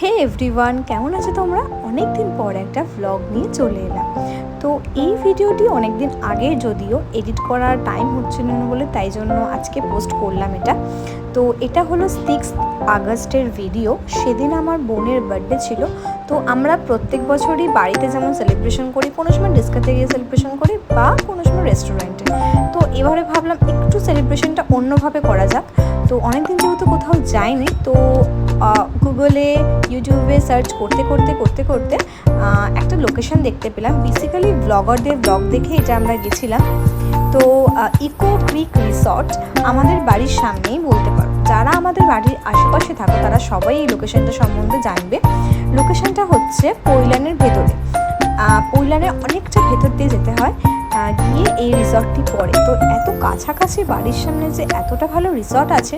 হে everyone, কেমন আছো তোমরা? অনেক দিন পর একটা ভ্লগ নিয়ে চলে এলাম। তো এই ভিডিওটি অনেক দিন আগে, যদিও এডিট করার টাইম হচ্ছিল না বলে তাই জন্য আজকে পোস্ট করলাম এটা। তো এটা হলো 6 আগস্টের ভিডিও। সেদিন আমার বোনের বার্থডে ছিল। তো আমরা প্রত্যেক বছরই বাড়িতে যেমন সেলিব্রেশন করি, কোনো সময় ডিস্কোতে গিয়ে সেলিব্রেশন করি বা কোনো সময় রেস্টুরেন্টে। তো এবারে ভাবলাম একটু সেলিব্রেশনটা অন্যভাবে করা যাক। তো অনেকদিন যেহেতু কোথাও যাইনি, তো গুগলে ইউটিউবে সার্চ করতে করতে একটা লোকেশন দেখতে পেলাম। বেসিক্যালি ব্লগারদের ব্লগ দেখে এটা আমরা গেছিলাম। তো ইকো ক্রিক রিসর্ট আমাদের বাড়ির সামনেই বলতে পারো। যারা আমাদের বাড়ির আশেপাশে থাকো তারা সবাই এই লোকেশনটা সম্বন্ধে জানবে। লোকেশনটা হচ্ছে পৈলানের ভেতরে। পৈলানের অনেকটা ভেতর দিয়ে যেতে হয়, গিয়ে এই রিসর্টটি পড়ে। তো এত কাছাকাছি বাড়ির সামনে যে এতটা ভালো রিসর্ট আছে,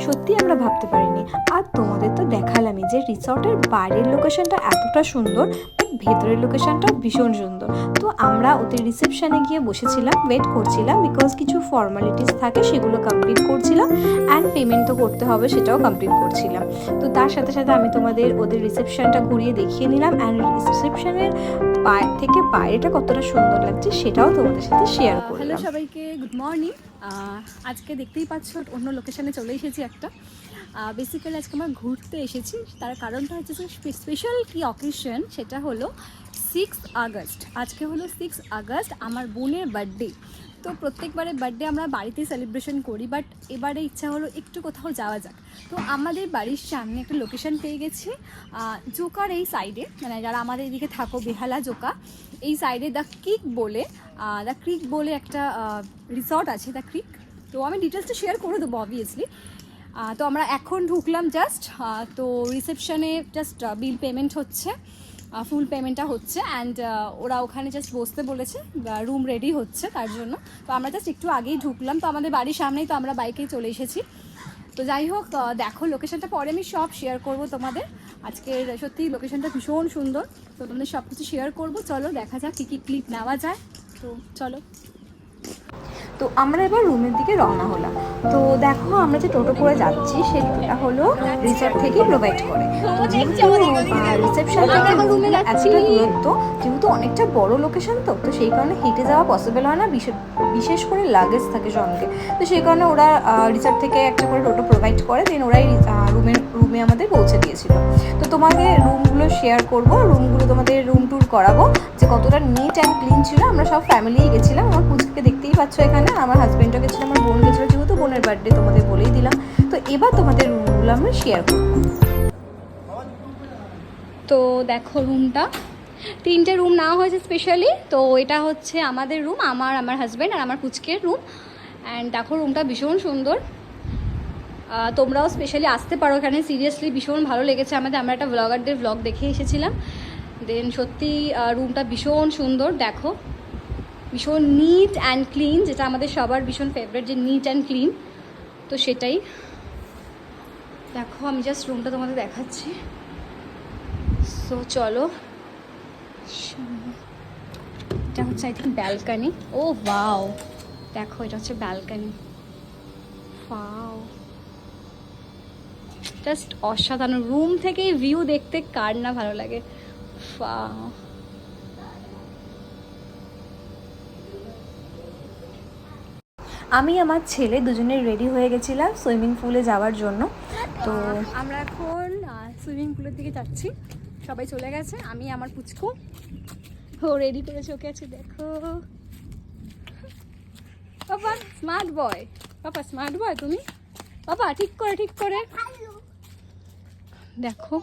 সত্যি আমরা ভাবতে পারিনি। আর তোমাদের তো দেখালামই যে রিসর্টের বাইরের লোকেশনটা এতটা সুন্দর, বাট ভেতরের লোকেশনটাও ভীষণ সুন্দর। তো আমরা ওদের রিসেপশানে গিয়ে বসেছিলাম, ওয়েট করছিলাম, বিকজ কিছু ফর্মালিটিস থাকে সেগুলো কমপ্লিট করছিলাম, অ্যান্ড পেমেন্ট তো করতে হবে সেটাও কমপ্লিট করছিলাম। তো তার সাথে সাথে আমি তোমাদের ওদের রিসেপশানটা ঘুরিয়ে দেখিয়ে নিলাম, অ্যান্ড রিসেপশানের থেকে বাইরেটা কতটা সুন্দর লাগছে সেটাও তোমাদের সাথে শেয়ার করলাম। হ্যালো সবাইকে, গুড মর্নিং। আজকে দেখতেই পাচ্ছ অন্য লোকেশানে চলে এসেছি একটা। বেসিক্যালি আজকে আমরা ঘুরতে এসেছি, তার কারণটা হচ্ছে যে স্পেশাল কি অকেশন, সেটা হলো 6 আগস্ট। আজকে হলো 6 আগস্ট, আমার বোনের বার্থডে। তো প্রত্যেকবারে বার্থডে আমরা বাড়িতে সেলিব্রেশন করি, বাট এবারে ইচ্ছা হলো একটু কোথাও যাওয়া যাক। তো আমাদের বাড়ির সামনে একটা লোকেশন পেয়ে গেছি, জোকার এই সাইডে, মানে যারা আমাদের এদিকে থাকো বেহালা জোকা, এই সাইডে দ্য ক্রিক বলে একটা রিসর্ট আছে, দ্য ক্রিক। তো আমি ডিটেলসটা শেয়ার করে দেবো অবভিয়াসলি। তো আমরা এখন ঢুকলাম জাস্ট। তো রিসেপশনে জাস্ট বিল পেমেন্ট হচ্ছে, ফুল পেমেন্টটা হচ্ছে, অ্যান্ড ওরা ওখানে জাস্ট বসতে বলেছে, রুম রেডি হচ্ছে তার জন্য। তো আমরা জাস্ট একটু আগেই ঢুকলাম, তো আমাদের বাড়ির সামনেই, তো আমরা বাইকেই চলে এসেছি। তো যাই হোক, দেখো লোকেশনটা পরে আমি সব শেয়ার করব তোমাদের। আজকের সত্যি লোকেশনটা ভীষণ সুন্দর, তো তোমাদের সব কিছু শেয়ার করবো। চলো দেখা যাক কী কী ক্লিপ নেওয়া যায়। তো চলো। তো আমরা এবার রুমের দিকে রওনা হলাম। তো দেখো আমরা যে টোটো করে যাচ্ছি সেটা হলো রিসর্ট থেকে প্রোভাইড করে। তো যেহেতু রিসেপশন থেকে রুমের এতটা দূরত্ব, যেহেতু অনেকটা বড় লোকেশন, তো সেই কারণে হেঁটে যাওয়া পসিবল হয় না, বিশেষ করে লাগেজ থাকে সঙ্গে। তো সেই কারণে ওরা রিসর্ট থেকে একটা করে টোটো প্রোভাইড করে, দেন ওরাই রুমে আমাদের পৌঁছে দিয়েছিল। তো তোমাকে রুমগুলো শেয়ার করব, রুমগুলো তোমাদের রুম ট্যুর করাবো যে কতটা নিট অ্যান্ড ক্লিন ছিল। আমরা সব ফ্যামিলিই গেছিলাম, আমার পুচকে দেখতেই পাচ্ছ এখানে, আমার হাজব্যান্ডও গেছিলো, আমার বোন গেছিলো, যেহেতু বোনের বার্থডে তোমাদের বলেই দিলাম। তো এবার তোমাদের রুমগুলো আমরা শেয়ার করব। তো দেখো রুমটা, 3টে রুম নেওয়া হয়েছে স্পেশালি। তো এটা হচ্ছে আমাদের রুম, আমার হাজব্যান্ড আর আমার পুচকের রুম। অ্যান্ড দেখো রুমটা ভীষণ সুন্দর। তোমরাও স্পেশালি আসতে পারো এখানে, সিরিয়াসলি ভীষণ ভালো লেগেছে আমাদের। আমরা একটা ব্লগারদের ব্লগ দেখে এসেছিলাম, দেন সত্যি রুমটা ভীষণ সুন্দর। দেখো ভীষণ নিট অ্যান্ড ক্লিন, যেটা আমাদের সবার ভীষণ ফেভারিট, যে নিট অ্যান্ড ক্লিন। তো সেটাই দেখো, আমি জাস্ট রুমটা তোমাদের দেখাচ্ছি। সো চলো, এটা হচ্ছে আই থিঙ্ক ব্যালকানি। ও ওয়াও, দেখো এটা হচ্ছে ব্যালকানি। ওয়াও, জাস্ট অসাধারণ। রুম থেকে ভিউ দেখতে কার না ভালো লাগে। ওয়াও, আমি আমার ছেলে দুজনে রেডি হয়ে গেছিলাম সুইমিং পুলে যাওয়ার জন্য। তো আমরা এখন সুইমিং পুলের দিকে যাচ্ছি। সবাই চলে গেছে, আমি আমার পুচকু ও রেডি করে চোখে আছে। দেখো পাপা স্মার্ট বয়, পাপা স্মার্ট বয় তুমি। পাপা ঠিক করে দেখো,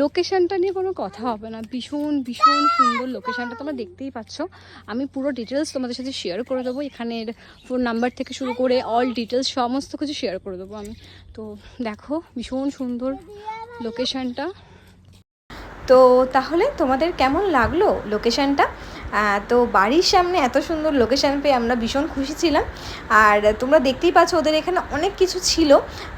লোকেশানটা নিয়ে কোনো কথা হবে না, ভীষণ ভীষণ সুন্দর লোকেশানটা, তোমরা দেখতেই পাচ্ছ। আমি পুরো ডিটেলস তোমাদের সাথে শেয়ার করে দেবো, এখানের ফোন নাম্বার থেকে শুরু করে অল ডিটেলস সমস্ত কিছু শেয়ার করে দেবো আমি। তো দেখো ভীষণ সুন্দর লোকেশানটা। তো তাহলে তোমাদের কেমন লাগলো লোকেশানটা? তো বাড়ির সামনে এত সুন্দর লোকেশান পেয়ে আমরা ভীষণ খুশি ছিলাম। আর তোমরা দেখতেই পাচ্ছ ওদের এখানে অনেক কিছু ছিল,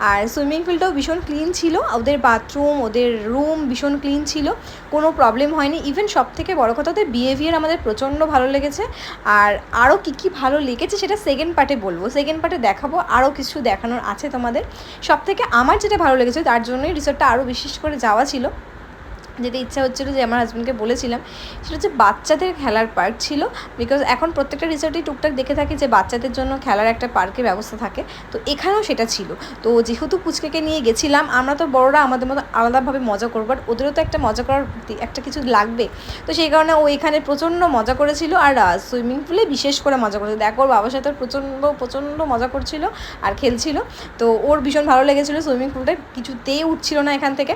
আর সুইমিং পুলটাও ভীষণ ক্লিন ছিল, ওদের বাথরুম, ওদের রুম ভীষণ ক্লিন ছিল, কোনো প্রবলেম হয়নি। ইভেন সব থেকে বড় কথা ওদের বিহেভিয়ার আমাদের প্রচণ্ড ভালো লেগেছে। আর আরও কী ভালো লেগেছে সেটা সেকেন্ড পার্টে বলবো, সেকেন্ড পার্টে দেখাবো, আরও কিছু দেখানোর আছে তোমাদের। সব থেকে আমার যেটা ভালো লেগেছে, তার জন্যই রিসর্টটা আরও বিশেষ করে যাওয়া ছিল। যেটা ইচ্ছা হচ্ছিলো যে আমার হাজব্যান্ডকে বলেছিলাম সেটা হচ্ছে বাচ্চাদের খেলার পার্ক ছিল। বিকজ এখন প্রত্যেকটা রিসর্টেই টুকটাক দেখে থাকি যে বাচ্চাদের জন্য খেলার একটা পার্কের ব্যবস্থা থাকে, তো এখানেও সেটা ছিল। তো যেহেতু পুচকেকে নিয়ে গেছিলাম, আমরা তো বড়রা আমাদের মতো আলাদাভাবে মজা করবো, বাট ওদেরও তো একটা মজা করার একটা কিছু লাগবে। তো সেই কারণে ও এখানে প্রচণ্ড মজা করেছিল, আর সুইমিং পুলে বিশেষ করে মজা করেছিল। দেখো ওর বাবার সাথে প্রচণ্ড মজা করছিল আর খেলছিল। তো ওর ভীষণ ভালো লেগেছিলো সুইমিং পুলটা, কিছুতেই উঠছিল না এখান থেকে।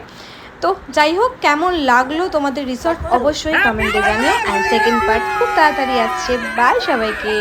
তো যাই হোক, কেমন লাগলো তোমাদের রিসর্ট অবশ্যই কমেন্টে জানিও। অ্যান্ড সেকেন্ড পার্ট খুব তাড়াতাড়ি আসছে। বাই সবাইকে।